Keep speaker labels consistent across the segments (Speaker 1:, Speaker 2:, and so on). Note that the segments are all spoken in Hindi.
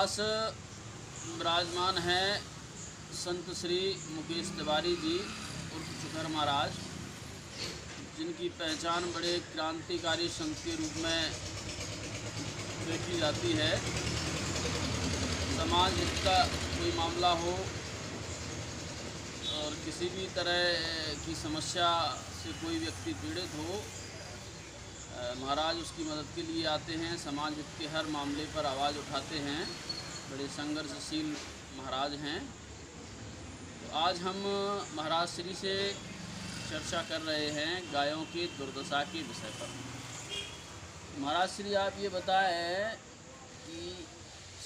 Speaker 1: पास विराजमान हैं संत श्री मुकेश तिवारी जी उर्फ चुकर महाराज, जिनकी पहचान बड़े क्रांतिकारी संत के रूप में देखी जाती है। समाज हित का कोई मामला हो और किसी भी तरह की समस्या से कोई व्यक्ति पीड़ित हो, महाराज उसकी मदद के लिए आते हैं। समाज हित के हर मामले पर आवाज़ उठाते हैं। बड़े संघर्षशील महाराज हैं। तो आज हम महाराज श्री से चर्चा कर रहे हैं गायों की दुर्दशा के विषय पर। महाराज श्री, आप ये बताएं कि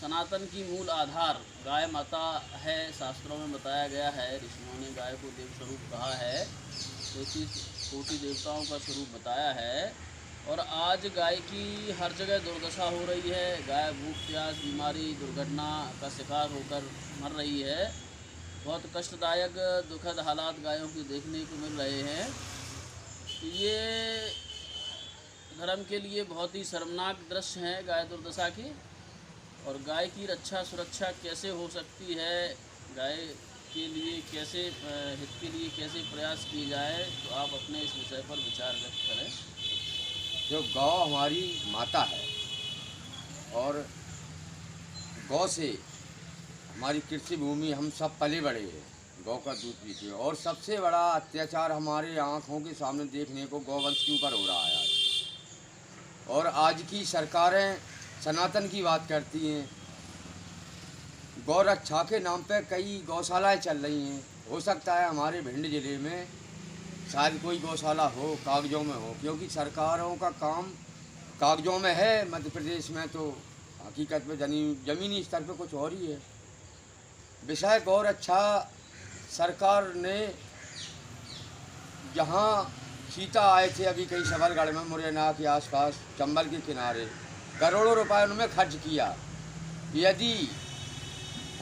Speaker 1: सनातन की मूल आधार गाय माता है। शास्त्रों में बताया गया है, ऋषियों ने गाय को देव स्वरूप कहा है, 33 देवताओं का स्वरूप बताया है। और आज गाय की हर जगह दुर्दशा हो रही है। गाय भूख प्यास, बीमारी, दुर्घटना का शिकार होकर मर रही है। बहुत कष्टदायक दुखद हालात गायों की देखने को मिल रहे हैं। ये धर्म के लिए बहुत ही शर्मनाक दृश्य हैं गाय दुर्दशा की। और गाय की रक्षा सुरक्षा कैसे हो सकती है, गाय के लिए कैसे हित के लिए कैसे प्रयास किए जाए, तो आप अपने इस विषय पर विचार व्यक्त करें।
Speaker 2: जो गौ हमारी माता है और गौ से हमारी कृषि भूमि, हम सब पले बड़े हैं गौ का दूध पीते। और सबसे बड़ा अत्याचार हमारे आँखों के सामने देखने को गौवंश के ऊपर हो रहा है आज। और आज की सरकारें सनातन की बात करती हैं। गौ रक्षा के नाम पे कई गौशालाएं चल रही हैं। हो सकता है हमारे भिंड ज़िले में शायद कोई गौशाला हो, कागजों में हो, क्योंकि सरकारों का काम कागजों में है। मध्य प्रदेश में तो हकीकत में ज़मीनी स्तर पे कुछ और ही है। विषय गौ रक्षा सरकार ने जहाँ सीता आए थे अभी कई सबलगढ़ में, मुरैना के आसपास, चंबल के किनारे, करोड़ों रुपए उनमें खर्च किया। यदि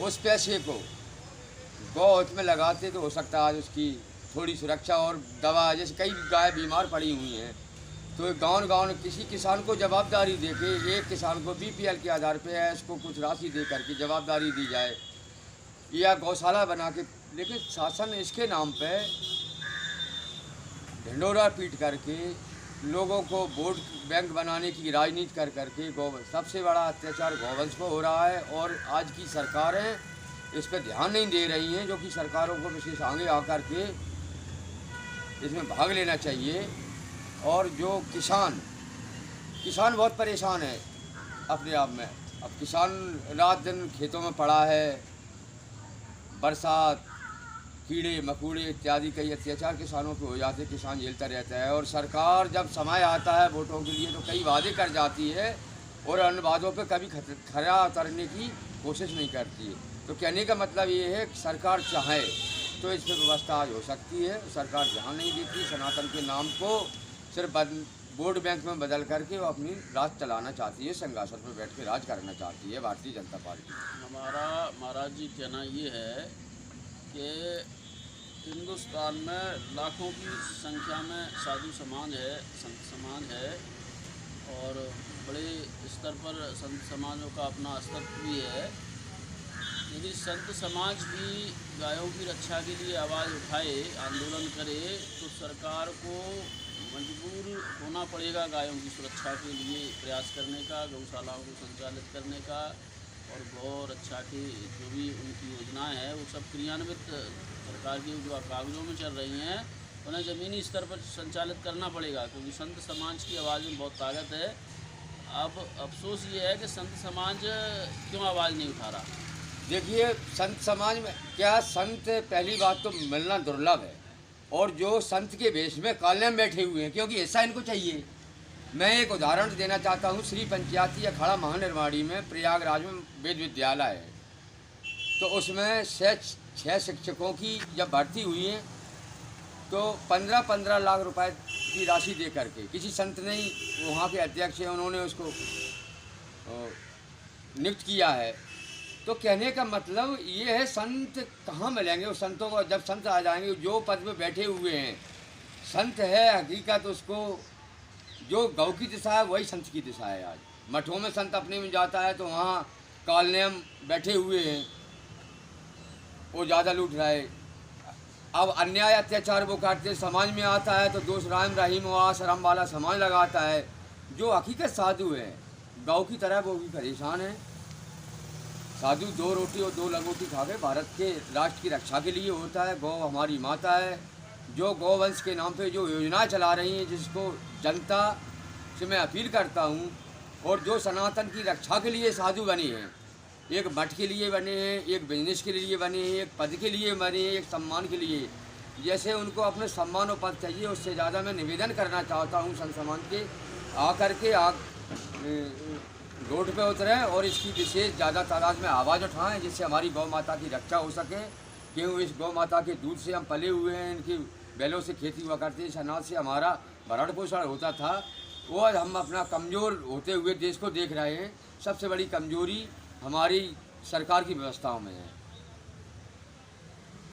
Speaker 2: उस पैसे को गौ हित में लगाते तो हो सकता है आज उसकी थोड़ी सुरक्षा और दवा, जैसे कई गाय बीमार पड़ी हुई हैं तो गाँव किसी किसान को जवाबदारी दे के, एक किसान को बीपीएल के आधार पे है इसको कुछ राशि दे करके जवाबदारी दी जाए या गौशाला बना के। लेकिन शासन इसके नाम पे ढिंडोरा पीट करके लोगों को वोट बैंक बनाने की राजनीति कर करके सबसे बड़ा अत्याचार गौवंश पर हो रहा है। और आज की सरकारें इस पर ध्यान नहीं दे रही हैं, जो कि सरकारों को विशेष आगे आकर के इसमें भाग लेना चाहिए। और जो किसान बहुत परेशान है अपने आप में। अब किसान रात दिन खेतों में पड़ा है, बरसात, कीड़े मकोड़े इत्यादि कई अत्याचार किसानों पे हो जाते, किसान झेलता रहता है। और सरकार जब समय आता है वोटों के लिए तो कई वादे कर जाती है और उन वादों पे कभी खरा उतरने की कोशिश नहीं करती है। तो कहने का मतलब ये है कि सरकार चाहे तो इस पर व्यवस्था आज हो सकती है। सरकार ध्यान नहीं देती, सनातन के नाम को सिर्फ वोट बैंक में बदल करके वो अपनी राज चलाना चाहती है, सिंहासन पर बैठ के राज करना चाहती है भारतीय जनता पार्टी।
Speaker 1: हमारा महाराज जी कहना ये है कि हिंदुस्तान में लाखों की संख्या में साधु समाज है, संत समाज है और बड़े स्तर पर संत समाजों का अपना अस्तित्व भी है। यदि संत समाज भी गायों की रक्षा के लिए आवाज़ उठाए, आंदोलन करे, तो सरकार को मजबूर होना पड़ेगा गायों की सुरक्षा के लिए प्रयास करने का, गौशालाओं को संचालित करने का और गौ रक्षा की जो भी उनकी योजनाएं हैं वो सब क्रियान्वित सरकार की जो कागजों में चल रही हैं उन्हें ज़मीनी स्तर पर संचालित करना पड़ेगा, क्योंकि संत समाज की आवाज़ में बहुत ताकत है। अब अफसोस ये है कि संत समाज क्यों आवाज़ नहीं उठा रहा।
Speaker 2: देखिए, संत समाज में क्या, संत पहली बात तो मिलना दुर्लभ है। और जो संत के वेश में काले में बैठे हुए हैं, क्योंकि ऐसा इनको चाहिए। मैं एक उदाहरण देना चाहता हूँ। श्री पंचायती अखाड़ा महानिर्वाणी में प्रयागराज में वेद विद्यालय है, तो उसमें 6 शिक्षकों की जब भर्ती हुई है तो 15-15 लाख रुपए की राशि दे करके किसी संत ने ही, वहाँ के अध्यक्ष हैं, उन्होंने उसको नियुक्त किया है। तो कहने का मतलब ये है, संत कहाँ मिलेंगे उस संतों को जब संत आ जाएंगे। जो पद पे बैठे हुए हैं संत है हकीकत, उसको जो गौ की दिशा है वही संत की दिशा है। आज मठों में संत अपने में जाता है तो वहाँ कालनेम बैठे हुए हैं, वो ज़्यादा लूट रहा है। अब अन्याय अत्याचार वो करते समाज में आता है तो दोष राम रहीम व शरम वाला समाज लगाता है। जो हकीकत साधु है गौ की तरह वो भी परेशान है। साधु 2 रोटी और 2 लंगोटी खा के भारत के राष्ट्र की रक्षा के लिए होता है। गौ हमारी माता है। जो गौवंश के नाम पे जो योजनाएं चला रही हैं, जिसको जनता से मैं अपील करता हूं, और जो सनातन की रक्षा के लिए साधु बने हैं, एक मठ के लिए बने हैं, एक बिजनेस के लिए बने हैं, एक पद के लिए बने हैं, एक सम्मान के लिए, जैसे उनको अपने सम्मान और पद चाहिए, उससे ज़्यादा मैं निवेदन करना चाहता हूँ संत समाज के आकर के रोड पे उतरें और इसकी विशेष ज़्यादा तादाद में आवाज़ उठाएं, जिससे हमारी गौ माता की रक्षा हो सके। क्यों इस गौ माता के दूध से हम पले हुए हैं, इनकी बैलों से खेती हुआ करती है, इस अनाज से हमारा भरण पोषण होता था। वो आज हम अपना कमज़ोर होते हुए देश को देख रहे हैं। सबसे बड़ी कमज़ोरी हमारी सरकार की व्यवस्थाओं में है।